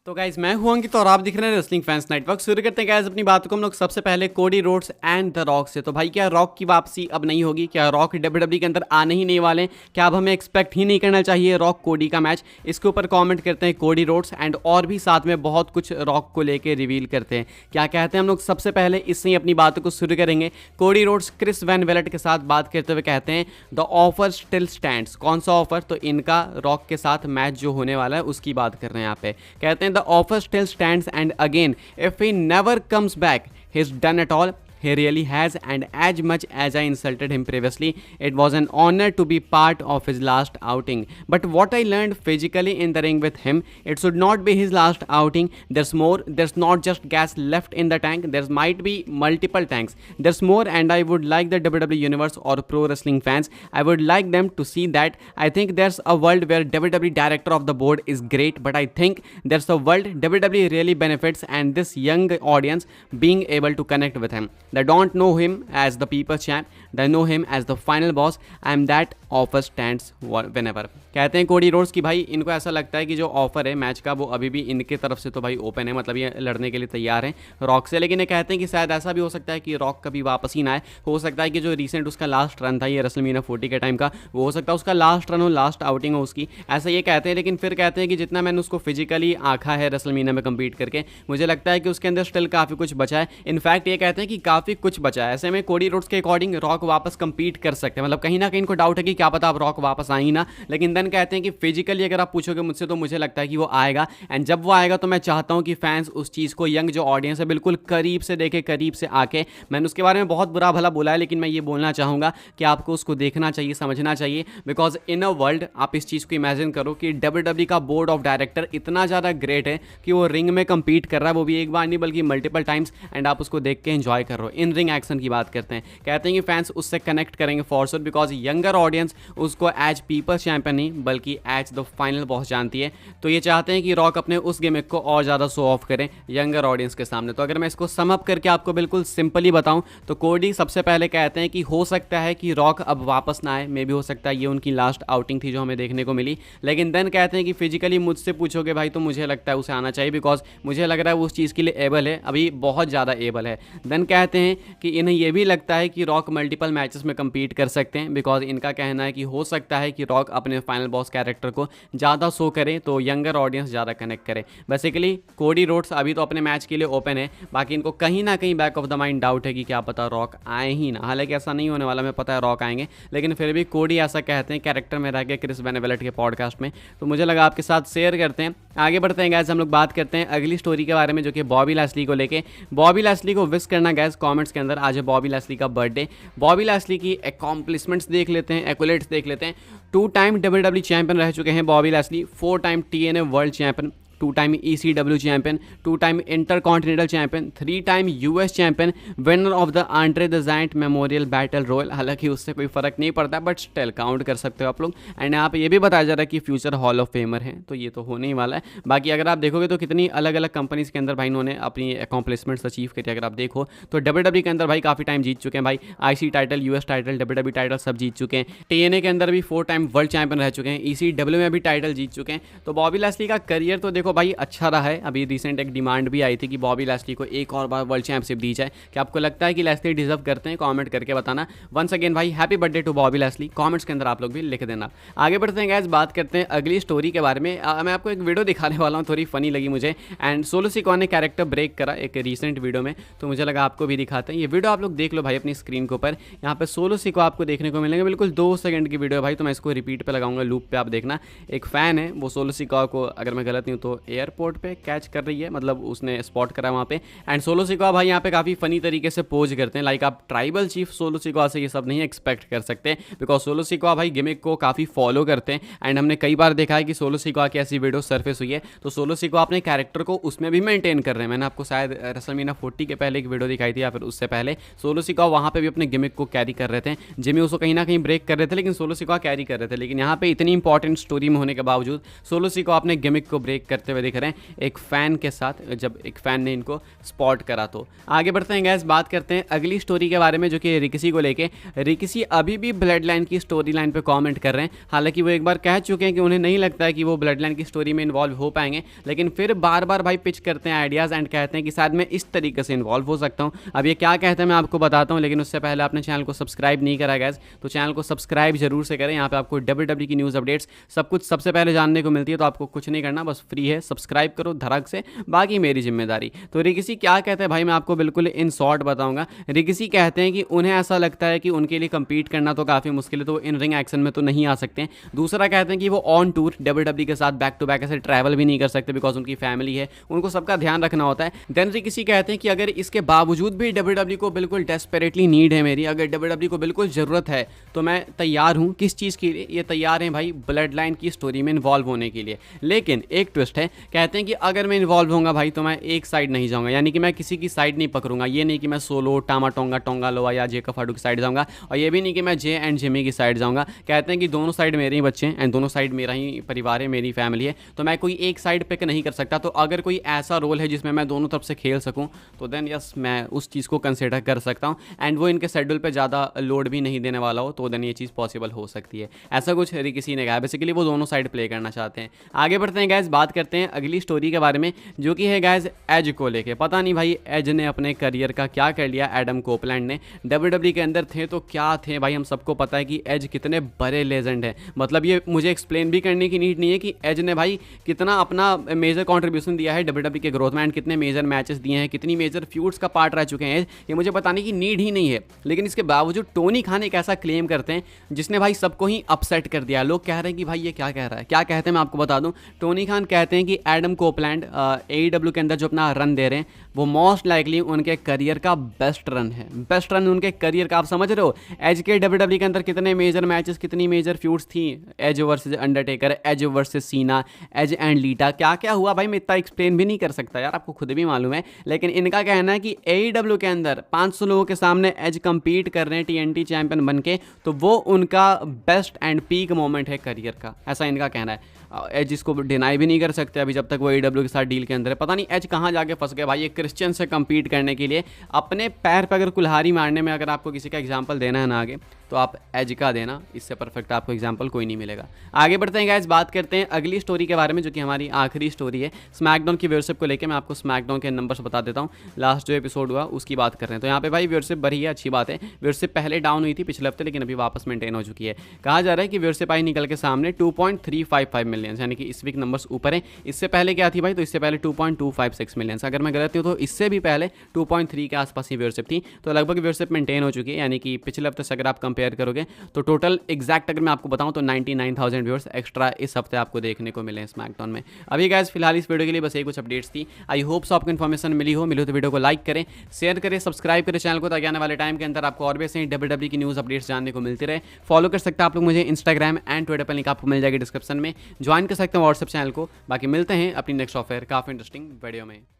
तो गाइज मैं हूं अंकित और आप दिख रहे हैं रेसलिंग फैंस नेटवर्क। शुरू करते हैं गाइज अपनी बातों को हम लोग सबसे पहले Cody Rhodes and the rock से। तो भाई क्या रॉक की वापसी अब नहीं होगी? क्या रॉक डब्ल्यूडब्ल्यूई के अंदर आने ही नहीं वाले? क्या अब हमें एक्सपेक्ट ही नहीं करना चाहिए रॉक कोडी का मैच? इसके ऊपर कमेंट करते हैं कोडी रोड्स एंड और भी साथ में बहुत कुछ रॉक को लेकर रिवील करते हैं। क्या कहते हैं हम लोग सबसे पहले इससे ही अपनी बातों को शुरू करेंगे। Cody Rhodes Chris van wallet के साथ बात करते हुए कहते हैं द ऑफर स्टिल स्टैंड्स। कौन सा ऑफर? तो इनका रॉक के साथ मैच जो होने वाला है उसकी बात कर रहे हैं यहाँ पे। कहते हैं the offer still stands and again if he never comes back he's done at all. He really has, and as much as I insulted him previously, it was an honor to be part of his last outing. But what I learned physically in the ring with him, it should not be his last outing. There's more. There's not just gas left in the tank. There might be multiple tanks. There's more, and I would like the WWE Universe or pro wrestling fans, I would like them to see that. I think there's a world where WWE director of the board is great, but I think there's a world WWE really benefits, and this young audience being able to connect with him. They don't know him as the people's champ. They know him as the final boss. I am that offer stands whenever. कहते हैं Cody Rhodes की भाई इनको ऐसा लगता है कि जो ऑफर है मैच का वो अभी भी इनके तरफ से तो भाई ओपन है, मतलब ये लड़ने के लिए तैयार हैं रॉक से। लेकिन ये कहते हैं कि शायद ऐसा भी हो सकता है कि रॉक कभी वापस ही ना आए। हो सकता है कि जो रिसेंट उसका लास्ट रन था ये रेसलमेनिया 40 के टाइम का, वो हो सकता है उसका लास्ट रन हो, लास्ट आउटिंग हो उसकी, ऐसा ये कहते हैं। लेकिन फिर कहते हैं कि जितना मैंने उसको फिजिकली आंखा है रेसलमेनिया में कम्पीट करके, मुझे लगता है कि उसके अंदर स्टिल काफ़ी कुछ बचा है। इनफैक्ट ये कहते हैं कि काफ़ी कुछ बचा है। ऐसे में कोडी रोड्स के अकॉर्डिंग रॉक वापस कम्पीट कर सकते हैं, मतलब कहीं ना कहीं इनको डाउट है कि क्या पता अब रॉक वापस आए ही ना। लेकिन देन कहते हैं कि फिजिकली अगर आप पूछोगे मुझसे तो मुझे लगता है कि वो आएगा, एंड जब वो आएगा तो मैं चाहता हूं कि फैंस उस चीज़ को, यंग जो ऑडियंस है, बिल्कुल करीब से देखे, करीब से आके। मैंने उसके बारे में बहुत बुरा भला बोला है, लेकिन मैं ये बोलना चाहूँगा कि आपको उसको देखना चाहिए, समझना चाहिए। बिकॉज इन अ वर्ल्ड, आप इस चीज़ को इमेजिन करो कि डब्ल्यूडब्ल्यूई का बोर्ड ऑफ डायरेक्टर इतना ज़्यादा ग्रेट है कि वो रिंग में कम्पीट कर रहा है, वो भी एक बार नहीं बल्कि मल्टीपल टाइम्स, एंड आप उसको देख के एंजॉय कर रहे हो। इन रिंग एक्शन की बात करते हैं, कहते हैं कि फैंस उससे कनेक्ट करेंगे for sure, because younger audience उसको एज पीपल्स चैंपियन नहीं बल्कि एज द फाइनल बॉस जानती है। तो ये चाहते हैं कि रॉक अपने उस गिमिक को और ज़्यादा शो ऑफ करें यंगर ऑडियंस के सामने। तो अगर मैं इसको सम अप करके आपको बिल्कुल सिंपली बताऊं तो कोडी सबसे पहले कहते हैं कि हो सकता है कि रॉक अब वापस ना आए, मे भी हो सकता है ये उनकी लास्ट आउटिंग थी जो हमें देखने को मिली। लेकिन देन कहते हैं कि फिजिकली मुझसे पूछोगे भाई तो मुझे लगता है उसे आना चाहिए, बिकॉज मुझे लग रहा है वो उस चीज़ के लिए एबल है, अभी बहुत ज़्यादा एबल है। देन कहते हैं कि इन्हें यह भी लगता है कि रॉक मल्टीपल मैचेस में कम्पीट कर सकते हैं, बिकॉज इनका कहना है कि हो सकता है कि रॉक अपने फाइनल बॉस कैरेक्टर को ज़्यादा शो करे तो यंगर ऑडियंस ज़्यादा कनेक्ट करे। बेसिकली कोडी रोड्स अभी तो अपने मैच के लिए ओपन है, बाकी इनको कहीं ना कहीं back of the mind doubt है कि क्या पता रॉक आए ही ना। हालांकि ऐसा नहीं होने वाला, मैं पता है रॉक आएंगे, लेकिन फिर भी कोडी ऐसा कहते हैं कैरेक्टर में रह के क्रिस वैन वेलेट के पॉडकास्ट में, तो मुझे लगा आपके साथ शेयर करते हैं। आगे बढ़ते हैं गैस, हम लोग बात करते हैं अगली स्टोरी के बारे में जो कि बॉबी लैस्ली को लेके। बॉबी लैस्ली को विश करना गैस कमेंट्स के अंदर। आज है बॉबी लैस्ली का बर्थडे। बॉबी लैस्ली की अकॉम्प्लिशमेंट्स देख लेते हैं, एक्युलेट्स देख लेते हैं। 2 टाइम डब्ल्यूडब्ल्यूई चैंपियन रह चुके हैं Bobby Lashley, 4 time TNA world champion, 2 time ECW champion, 2 time intercontinental champion, 3 time US champion, winner of the Andre the Giant memorial battle royal. हालांकि उससे कोई फर्क नहीं पड़ता, बट स्टिल काउंट कर सकते हो आप लोग। एंड यहाँ पे ये भी बताया जा रहा है कि फ्यूचर हॉल ऑफ फेमर है, तो ये तो होने ही वाला है। बाकी अगर आप देखोगे तो कितनी अलग अलग कंपनीज के अंदर भाई इन्होंने अपनी अकॉम्प्लिशमेंट्स अचीव करी। अगर आप देखो तो WWE के अंदर भाई काफ़ी टाइम जीत चुके हैं भाई, IC title, US title, WWE title सब जीत चुके हैं। TNA के अंदर भी 4 टाइम वर्ल्ड चैंपियन रह चुके हैं, ECW में भी टाइटल जीत चुके हैं। तो बॉबी लैस्ली का करियर तो देखो भाई अच्छा रहा है। अभी रिसेंट एक डिमांड भी आई थी कि बॉबी लैस्ली को एक और बार वर्ल्ड चैंपियनशिप दी जाए। क्या आपको लगता है कि लैस्ली डिजर्व करते हैं? कमेंट करके बताना। वंस अगेन भाई happy birthday to Bobby Lashley, comments के अंदर आप लोग भी लिख देना। आगे बढ़ते हैं गाइस, बात करते हैं अगली स्टोरी के बारे में। मैं आपको एक वीडियो दिखाने वाला हूँ, थोड़ी फनी लगी मुझे, एंड सोलो सिकोआ ने कैरेक्टर ब्रेक करा एक रिसेंट वीडियो में, तो मुझे लगा आपको भी दिखाते हैं। ये वीडियो आप लोग देख लो भाई अपनी स्क्रीन के ऊपर। यहाँ पे सोलो सिकोआ आपको देखने को मिलेंगे, बिल्कुल 2 सेकंड की वीडियो भाई, तो मैं इसको रिपीट पे लगाऊंगा, लूप पे आप देखना। एक फैन है, वो सोलो सिकोआ को, अगर मैं गलत नहीं हूँ तो एयरपोर्ट पे कैच कर रही है, मतलब उसने स्पॉट करा वहाँ पे। एंड सोलो सिकोआ भाई यहाँ पे काफ़ी फनी तरीके से पोज करते हैं। लाइक आप ट्राइबल चीफ सोलो सिकोआ से ये सब नहीं एक्सपेक्ट कर सकते, बिकॉज सोलो सिकोआ भाई गिमिक को काफ़ी फॉलो करते हैं। एंड हमने कई बार देखा है कि सोलो सिकोआ की ऐसी वीडियो सरफेस हुई है, तो सोलो सिकोआ अपने कैरेक्टर को उसमें भी मेंटेन कर रहे हैं। मैंने आपको शायद रेसलमेनिया 40 के पहले एक वीडियो दिखाई थी, या फिर उससे पहले सोलो सिकोआ वहाँ पे भी अपने गिमिक को कैरी कर रहे थे। जिमी उसको कहीं ना कहीं ब्रेक कर रहे थे, लेकिन सोलो सिकोआ कैरी कर रहे थे। लेकिन यहाँ पे इतनी इंपॉर्टेंट स्टोरी में होने के बावजूद सोलो सिकोआ अपने गिमिक को ब्रेक करते करते हुए दिख रहे हैं एक फ़ैन के साथ, जब एक फ़ैन ने इनको स्पॉट करा। तो आगे बढ़ते हैं गैस, बात करते हैं अगली स्टोरी के बारे में जो कि रिकिसी को लेके। रिकिसी अभी भी ब्लड लाइन की स्टोरी लाइन पर कॉमेंट कर रहे हैं। हालांकि वो एक बार कह चुके हैं कि उन्हें नहीं लगता है कि वो ब्लड लाइन की स्टोरी में इन्वॉल्व हो पाएंगे, लेकिन फिर बार बार भाई पिच करते हैं आइडियाज़ एंड कहते हैं कि शायद मैं इस तरीके से इन्वॉल्व हो सकता हूँ। अब ये क्या कहते हैं मैं आपको बताता हूँ, लेकिन उससे पहले आपने चैनल को सब्सक्राइब नहीं करा गैस, तो चैनल को सब्सक्राइब जरूर से करें। यहाँ पे आपको WWE की न्यूज़ अपडेट्स सब कुछ सबसे पहले जानने को मिलती है, तो आपको कुछ नहीं करना, बस फ्री है, सब्सक्राइब करो धड़क से, बाकी मेरी जिम्मेदारी। तो रिकिसी क्या कहते हैं भाई मैं आपको बिल्कुल इन शॉर्ट बताऊंगा। रिकिसी कहते हैं कि उन्हें ऐसा लगता है कि उनके लिए कंपीट करना तो काफ़ी मुश्किल है, तो इन रिंग एक्शन में तो नहीं आ सकते हैं। दूसरा कहते हैं कि वो ऑन टूर WWE के साथ बैक टू बैक ऐसे ट्रैवल भी नहीं कर सकते, बिकॉज उनकी फैमिली है, उनको सबका ध्यान रखना होता है। देन रिकिसी कहते हैं कि अगर इसके बावजूद भी WWE को बिल्कुल डेस्परेटली नीड है मेरी, अगर WWE को बिल्कुल ज़रूरत है, तो मैं तैयार हूँ। किस चीज़ के लिए? ये तैयार हैं भाई ब्लड लाइन की स्टोरी में इन्वॉल्व होने के लिए। लेकिन एक ट्विस्ट है, कहते हैं कि अगर मैं इन्वॉल्व होऊंगा भाई तो मैं एक साइड नहीं जाऊंगा, यानी कि मैं किसी की साइड नहीं पकड़ूंगा। ये नहीं कि मैं सोलो टामा टोंगा टोंगा लोआ या जे कफाडू की साइड जाऊंगा, और ये भी नहीं कि मैं जे एंड जिमी की साइड जाऊंगा। कहते हैं कि दोनों साइड मेरे ही बच्चे हैं एंड दोनों साइड मेरा ही परिवार है, मेरी फैमिली है, तो मैं कोई एक साइड पिक नहीं कर सकता। तो अगर कोई ऐसा रोल है जिसमें मैं दोनों तरफ से खेल सकूँ, तो देन यस मैं उस चीज़ को कंसिडर कर सकता हूँ, एंड वो इनके शेड्यूल पर ज़्यादा लोड भी नहीं देने वाला हो, तो देन ये चीज़ पॉसिबल हो सकती है। ऐसा कुछ रिकिसी ने कहा। बेसिकली वो दोनों साइड प्ले करना चाहते हैं। आगे बढ़ते हैं गैस, बात करते हैं अगली स्टोरी के बारे में जो कि है गैस एज को लेके। पता नहीं भाई एज ने अपने करियर का क्या कर लिया। एडम कोपलैंड ने WWE के अंदर थे तो क्या थे भाई, हम सबको पता है कि एज कितने बड़े लेजेंड हैं। मतलब ये मुझे एक्सप्लेन भी करने की नीड नहीं है कि एज ने भाई कितना अपना मेजर कॉन्ट्रीब्यूशन दिया है WWE के ग्रोथ में, एंड कितने मेजर मैचेस दिए हैं, कितनी मेजर फ्यूड्स का पार्ट रह चुके हैं। ये मुझे बताने की नीड ही नहीं है। लेकिन इसके बावजूद टोनी खान एक ऐसा क्लेम करते हैं जिसने भाई सबको ही अपसेट कर दिया। लोग कह रहे हैं कि भाई ये क्या कह रहा है, क्या कहते हैं मैं आपको बता दूं। टोनी खान कहते हैं कि एडम कोपलैंड AEW के अंदर जो अपना रन दे रहे हैं वो मोस्ट लाइकली उनके करियर का बेस्ट रन है। बेस्ट रन उनके करियर का, आप समझ रहे हो। एज के WWE के अंदर कितने मेजर मैचेस, कितनी मेजर फ्यूड्स थी। Edge versus Undertaker, Edge versus Cena, Edge and Lita, क्या क्या हुआ भाई मैं इतना एक्सप्लेन भी नहीं कर सकता यार, आपको खुद भी मालूम है। लेकिन इनका कहना है कि AEW के अंदर 500 लोगों के सामने एज कंपीट कर रहे हैं TNT चैंपियन बन के, तो वो उनका बेस्ट एंड पीक मोमेंट है करियर का, ऐसा इनका कहना है। एज इसको डिनाई भी नहीं कर सकते अभी जब तक वो AEW के साथ डील के अंदर है। पता नहीं एज कहाँ जाके फंस गए भाई, ये क्रिश्चियन से कम्पीट करने के लिए अपने पैर पर अगर कुल्हाड़ी मारने में अगर आपको किसी का एग्जाम्पल देना है ना आगे, तो आप एज का देना, इससे परफेक्ट आपको एग्जाम्पल कोई नहीं मिलेगा। आगे बढ़ते हैं गाइस, बात करते हैं अगली स्टोरी के बारे में जो कि हमारी आखिरी स्टोरी है स्मैकडाउन की व्यूअरशिप को लेकर। मैं आपको स्मैकडाउन के नंबर्स बता देता हूँ, लास्ट जो एपिसोड हुआ उसकी बात कर रहे हैं। तो यहाँ पे भाई व्यूअरशिप बढ़ी है, अच्छी बात है। व्यूअरशिप पहले डाउन हुई थी पिछले हफ्ते, लेकिन अभी वापस मेंटेन हो चुकी है। कहा जा रहा है कि व्यूअरशिप आई निकल के सामने 2.355 मिलियन, यानी कि इस वीक नंबर्स ऊपर है। इससे पहले क्या थी भाई, तो इससे पहले 2.256 मिलियन, अगर मैं गलत हूँ तो इससे भी पहले 2.3 के आसपास ही व्यूअरशिप थी। तो लगभग व्यूअरशिप मेंटेन हो चुकी है, यानी कि पिछले हफ्ते से अगर आप कंपेयर करोगे तो टोटल एग्जैक्ट अगर मैं आपको बताऊं तो 99,000 व्यूअर्स एक्स्ट्रा इस हफ्ते आपको देखने को मिले हैं स्मैकडाउन में। अभी गाइस फिलहाल इस वीडियो के लिए बस ये कुछ अपडेट्स थी। आई होप सो आपको इन्फॉर्मेशन मिली हो तो वीडियो को लाइक करें, शेयर करें, सब्सक्राइब करें चैनल को, ताकि आने वाले टाइम के अंदर आपको और भी ऐसे WWE की न्यूज़ अपडेट्स जानने को मिलती रहे। फॉलो कर सकते हैं आप लोग मुझे इंस्टाग्राम एंड ट्विटर पर, लिंक आपको मिल जाएगी डिस्क्रिप्शन में। ज्वाइन कर सकते हैं व्हाट्सएप चैनल को। बाकी मिलते हैं अपनी नेक्स्ट ऑफर काफ़ी इंटरेस्टिंग वीडियो में।